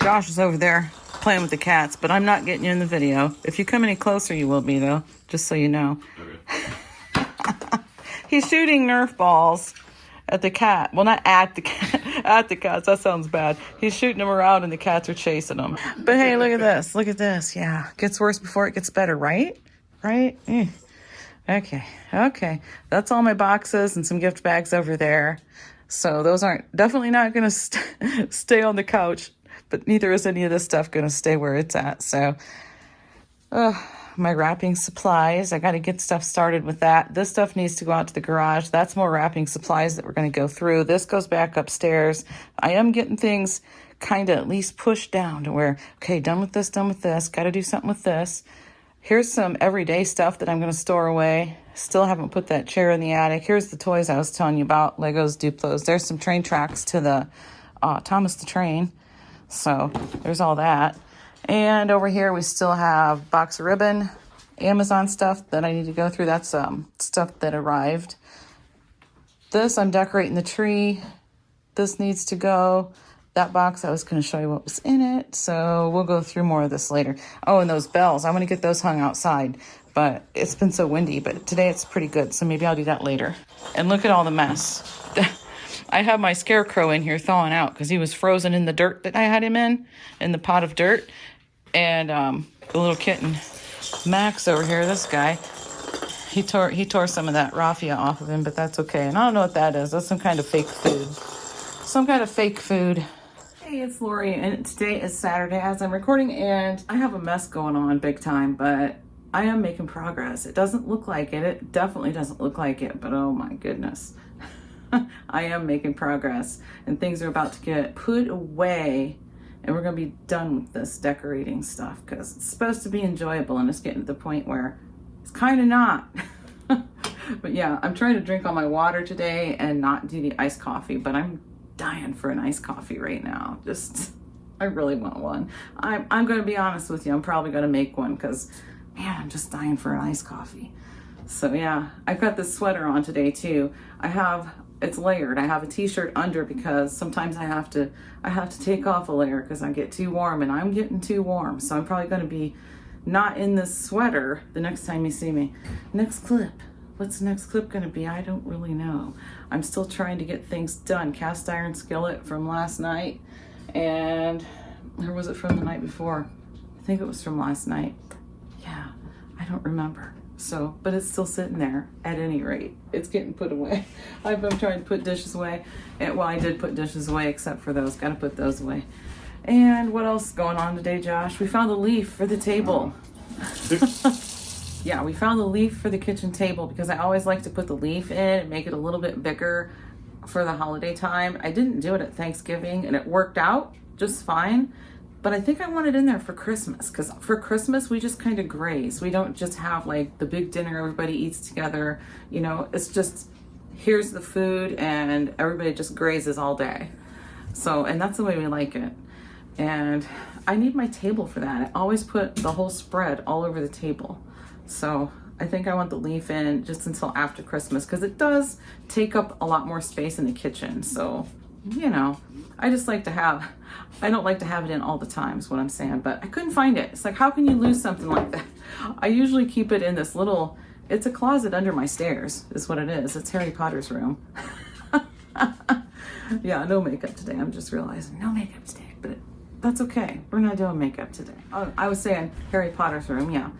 Josh is over there playing with the cats, but I'm not getting you in the video. If you come any closer, you will be, though, just so you know. Okay. He's shooting Nerf balls at the cat. Well, not at the cat, at the cats. That sounds bad. He's shooting them around and the cats are chasing them. But hey, look at this. Look at this. Yeah. Gets worse before it gets better, right? Right? Okay. Okay. That's all my boxes and some gift bags over there. So those aren't definitely not going to stay on the couch, but neither is any of this stuff going to stay where it's at. So, my wrapping supplies, I got to get stuff started with that. This stuff needs to go out to the garage. That's more wrapping supplies that we're going to go through. This goes back upstairs. I am getting things kind of at least pushed down to where, okay, done with this, got to do something with this. Here's some everyday stuff that I'm going to store away. Still haven't put that chair in the attic. Here's the toys I was telling you about, Legos, Duplos. There's some train tracks to the Thomas the Train. So there's all that. And over here we still have box of ribbon, Amazon stuff that I need to go through. That's stuff that arrived. This, I'm decorating the tree. This needs to go. That box, I was going to show you what was in it. So we'll go through more of this later. Oh, and those bells. I want to get those hung outside. But it's been so windy. But today it's pretty good. So maybe I'll do that later. And look at all the mess. I have my scarecrow in here thawing out because he was frozen in the dirt that I had him in the pot of dirt. And the little kitten, Max over here, this guy, he tore some of that raffia off of him, but that's okay. And I don't know what that is. That's some kind of fake food. Some kind of fake food. Hey, it's Lori, and today is Saturday as I'm recording, and I have a mess going on big time, but I am making progress. It doesn't look like it. It definitely doesn't look like it, but oh my goodness. I am making progress, and things are about to get put away, and we're going to be done with this decorating stuff because it's supposed to be enjoyable, and it's getting to the point where it's kind of not. But yeah, I'm trying to drink all my water today and not do the iced coffee, but I'm dying for an iced coffee right now. I really want one. I'm going to be honest with you. I'm probably going to make one because, man, I'm just dying for an iced coffee. So yeah, I've got this sweater on today too. It's layered. I have a t-shirt under because sometimes I have to take off a layer because I get too warm, and I'm getting too warm. So I'm probably going to be not in this sweater the next time you see me. Next clip. What's the next clip going to be? I don't really know. I'm still trying to get things done. Cast iron skillet from last night. And or was it from the night before? I think it was from last night. Yeah, I don't remember. So, but it's still sitting there at any rate. It's getting put away. I've been trying to put dishes away. Well, I did put dishes away except for those. Got to put those away. And what else is going on today, Josh? We found the leaf for the table. Yeah, we found the leaf for the kitchen table because I always like to put the leaf in and make it a little bit bigger for the holiday time. I didn't do it at Thanksgiving and it worked out just fine. But I think I want it in there for Christmas because for Christmas, we just kind of graze. We don't just have like the big dinner, everybody eats together. You know, it's just, here's the food and everybody just grazes all day. So, and that's the way we like it. And I need my table for that. I always put the whole spread all over the table. So I think I want the leaf in just until after Christmas because it does take up a lot more space in the kitchen. So, you know, I don't like to have it in all the time is what I'm saying, but I couldn't find it. It's like, how can you lose something like that? I usually keep it in this little, it's a closet under my stairs is what it is. It's Harry Potter's room. Yeah, no makeup today. I'm just realizing no makeup today, but that's okay. We're not doing makeup today. I was saying Harry Potter's room. Yeah,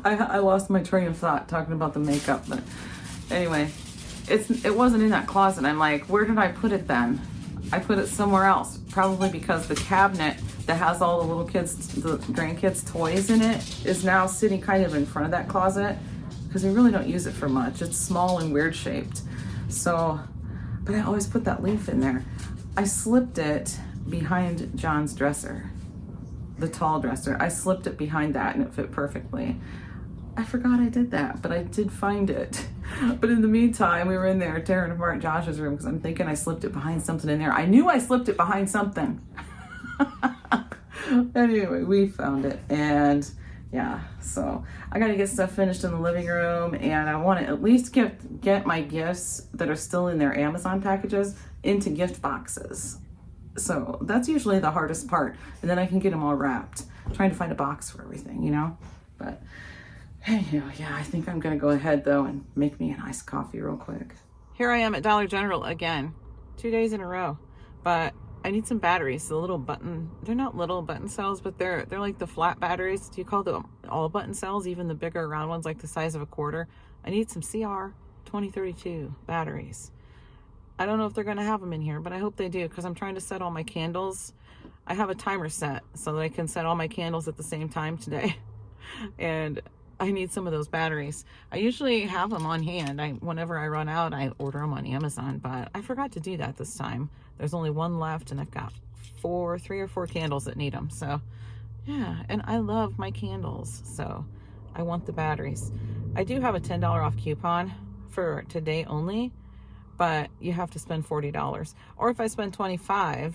I lost my train of thought talking about the makeup, but anyway, it wasn't in that closet. I'm like, where did I put it then? I put it somewhere else, probably because the cabinet that has all the little kids, the grandkids' toys in it is now sitting kind of in front of that closet because we really don't use it for much. It's small and weird shaped. So, but I always put that leaf in there. I slipped it behind John's dresser, the tall dresser. I slipped it behind that and it fit perfectly. I forgot I did that, but I did find it. But in the meantime, we were in there tearing apart Josh's room because I'm thinking I slipped it behind something in there. I knew I slipped it behind something. Anyway, we found it. And yeah, so I got to get stuff finished in the living room, and I want to at least get my gifts that are still in their Amazon packages into gift boxes. So that's usually the hardest part. And then I can get them all wrapped. Trying to find a box for everything, you know? But anyhow, yeah, I think I'm gonna go ahead though and make me an iced coffee real quick. Here I am at Dollar General again, 2 days in a row. But I need some batteries. The little button, they're not little button cells, but they're like the flat batteries. Do you call them all button cells? Even the bigger round ones like the size of a quarter. I need some CR 2032 batteries. I don't know if they're going to have them in here, but I hope they do, because I'm trying to set all my candles. I have a timer set so that I can set all my candles at the same time today. And I need some of those batteries. I usually have them on hand. Whenever I run out, I order them on Amazon, but I forgot to do that this time. There's only one left, and I've got 3 or 4 candles that need them. So yeah, and I love my candles, so I want the batteries. I do have a $10 off coupon for today only, but you have to spend $40. Or if I spend $25,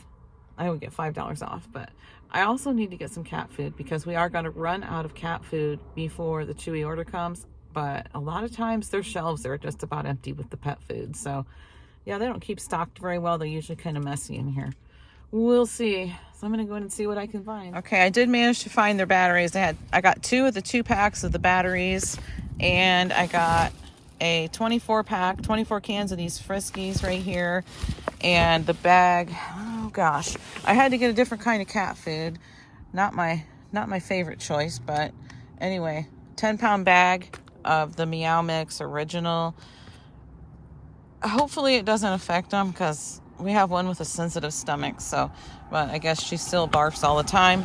I would get $5 off. But I also need to get some cat food, because we are going to run out of cat food before the Chewy order comes. But a lot of times their shelves are just about empty with the pet food. So yeah, they don't keep stocked very well. They're usually kind of messy in here. We'll see. So I'm going to go in and see what I can find. Okay, I did manage to find their batteries. I got 2 of the 2 packs of the batteries, and I got a 24 pack, 24 cans of these Friskies right here, and the bag. Oh gosh, I had to get a different kind of cat food. Not my favorite choice, but anyway, 10-pound bag of the Meow Mix original. Hopefully it doesn't affect them, because we have one with a sensitive stomach. So, but I guess she still barfs all the time,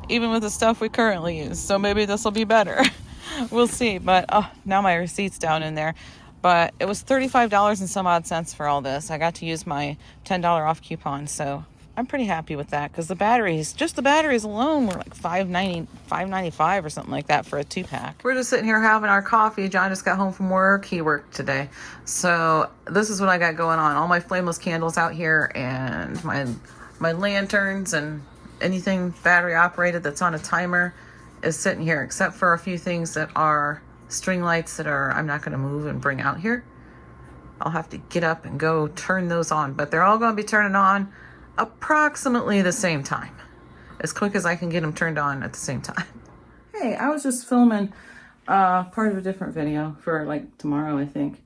even with the stuff we currently use. So maybe this will be better. We'll see. But oh, now my receipt's down in there. But it was $35 and some odd cents for all this. I got to use my $10 off coupon, so I'm pretty happy with that, because the batteries, just the batteries alone, were like $5.95 or something like that for a 2-pack. We're just sitting here having our coffee. John just got home from work. He worked today. So this is what I got going on. All my flameless candles out here, and my lanterns, and anything battery operated that's on a timer is sitting here, except for a few things that are string lights that I'm not going to move and bring out here. I'll have to get up and go turn those on, but they're all going to be turning on approximately the same time, as quick as I can get them turned on at the same time. Hey, I was just filming part of a different video for like tomorrow, I think.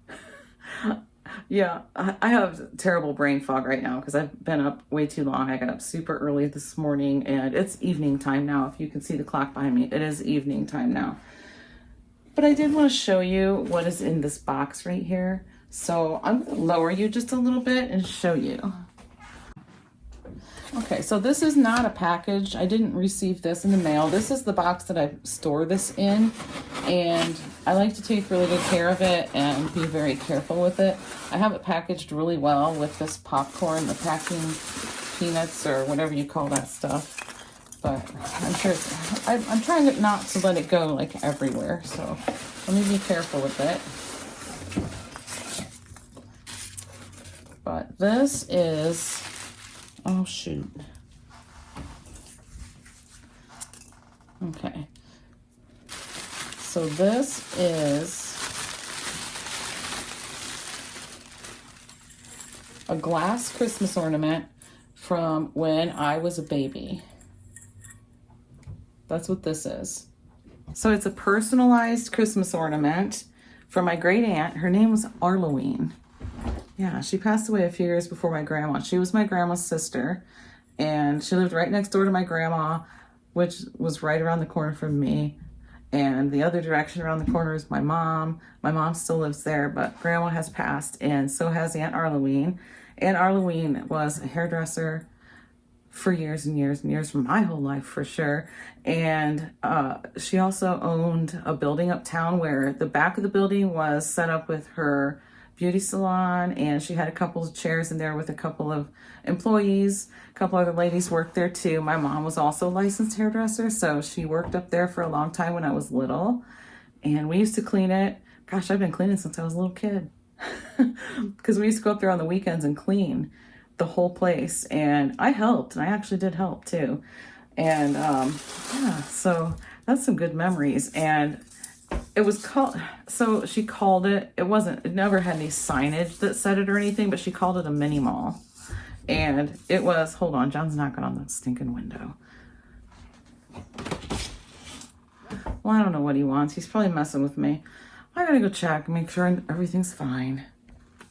Yeah, I have terrible brain fog right now because I've been up way too long. I got up super early this morning, and it's evening time now. If you can see the clock behind me, it is evening time now. But I did want to show you what is in this box right here. So I'm going to lower you just a little bit and show you. Okay, so this is not a package. I didn't receive this in the mail. This is the box that I store this in, and I like to take really good care of it and be very careful with it. I have it packaged really well with this popcorn, the packing peanuts, or whatever you call that stuff. But I'm sure I'm trying not to let it go like everywhere, so let me be careful with it. But this is, oh shoot. Okay. So this is a glass Christmas ornament from when I was a baby. That's what this is. So it's a personalized Christmas ornament from my great aunt. Her name was Arloween. Yeah, she passed away a few years before my grandma. She was my grandma's sister, and she lived right next door to my grandma, which was right around the corner from me. And the other direction around the corner is my mom. My mom still lives there, but grandma has passed, and so has Aunt Arloween. Aunt Arloween was a hairdresser for years and years and years, for my whole life for sure. And she also owned a building uptown where the back of the building was set up with her beauty salon, and she had a couple of chairs in there with a couple of employees. A couple other ladies worked there too. My mom was also a licensed hairdresser, so she worked up there for a long time when I was little, and we used to clean it. Gosh, I've been cleaning since I was a little kid, because we used to go up there on the weekends and clean the whole place, and I helped, and I actually did help too. And yeah, so that's some good memories. And it was called, so she called it, it never had any signage that said it or anything, but she called it a mini mall. And it was, hold on, John's knocking on the stinking window. Well, I don't know what he wants. He's probably messing with me. I gotta go check and make sure everything's fine.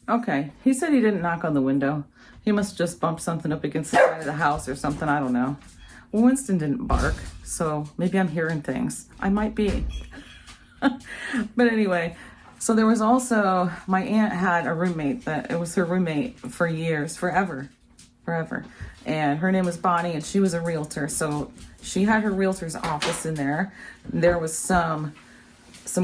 Okay, he said he didn't knock on the window. He must have just bumped something up against the side of the house or something, I don't know. Well, Winston didn't bark, so maybe I'm hearing things. I might be. But anyway, so there was also, my aunt had a roommate that, it was her roommate for years, forever. And her name was Bonnie, and she was a realtor. So she had her realtor's office in there. There was some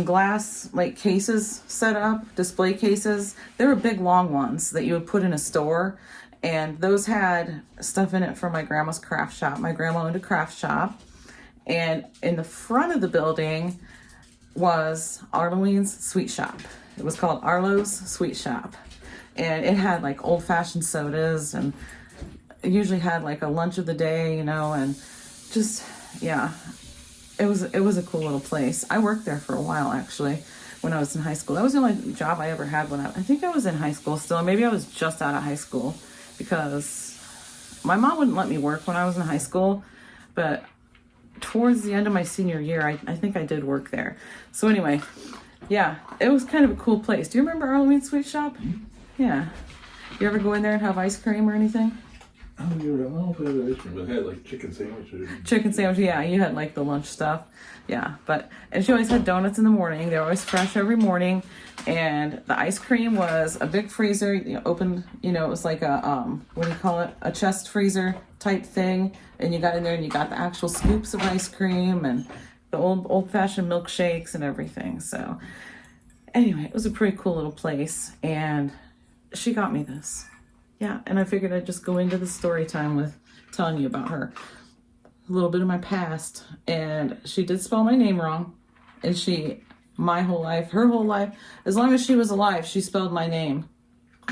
glass like cases set up, display cases. They were big long ones that you would put in a store, and those had stuff in it from my grandma's craft shop. My grandma owned a craft shop, and in the front of the building was Arlene's Sweet Shop. It was called Arlo's Sweet Shop, and it had like old-fashioned sodas, and it usually had like a lunch of the day, you know, and just, yeah, it was a cool little place. I worked there for a while, actually, when I was in high school. That was the only job I ever had when I think I was in high school still. Maybe I was just out of high school, because my mom wouldn't let me work when I was in high school, but towards the end of my senior year, I think I did work there. So anyway, yeah, it was kind of a cool place. Do you remember Arlene's Sweet Shop? Yeah. You ever go in there and have ice cream or anything? I don't know if I had ice cream, but I had like chicken sandwiches. Chicken sandwich, yeah. You had like the lunch stuff. Yeah, and she always had donuts in the morning. They were always fresh every morning. And the ice cream was a big freezer, you know, open, you know, it was like a, what do you call it? A chest freezer type thing. And you got in there and you got the actual scoops of ice cream and the old-fashioned milkshakes and everything. So anyway, it was a pretty cool little place. And she got me this. Yeah, and I figured I'd just go into the story time with telling you about her. A little bit of my past. And she did spell my name wrong. And my whole life, her whole life, as long as she was alive, she spelled my name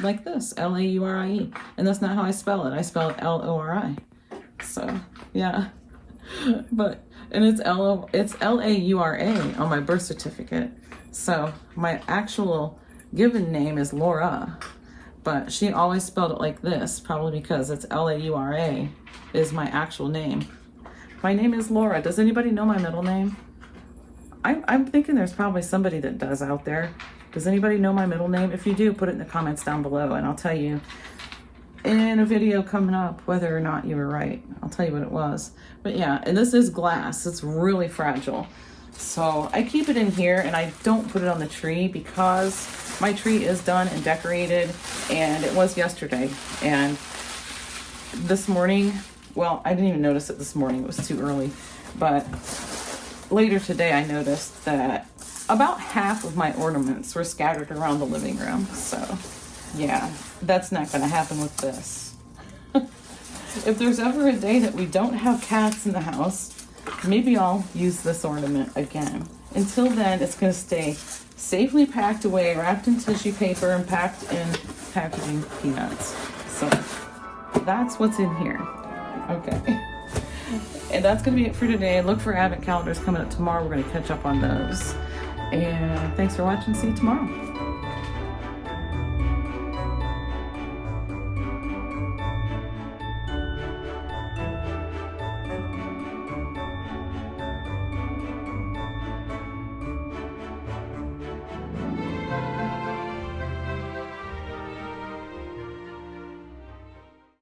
like this, L-A-U-R-I-E. And that's not how I spell it. I spell it L-O-R-I. So, yeah. And it's L-A-U-R-A on my birth certificate. So, my actual given name is Laura. But she always spelled it like this, probably because it's L-A-U-R-A is my actual name. My name is Laura. Does anybody know my middle name? I'm thinking there's probably somebody that does out there. Does anybody know my middle name? If you do, put it in the comments down below, and I'll tell you in a video coming up whether or not you were right. I'll tell you what it was. But yeah, and this is glass. It's really fragile. So I keep it in here, and I don't put it on the tree because my tree is done and decorated, and it was yesterday. And this morning, well, I didn't even notice it this morning. It was too early. But later today, I noticed that about half of my ornaments were scattered around the living room. So yeah, that's not going to happen with this. If there's ever a day that we don't have cats in the house, maybe I'll use this ornament again. Until then, it's going to stay safely packed away, wrapped in tissue paper, and packed in packaging peanuts. So that's what's in here. Okay. And that's going to be it for today. Look for advent calendars coming up tomorrow. We're going to catch up on those. And thanks for watching. See you tomorrow.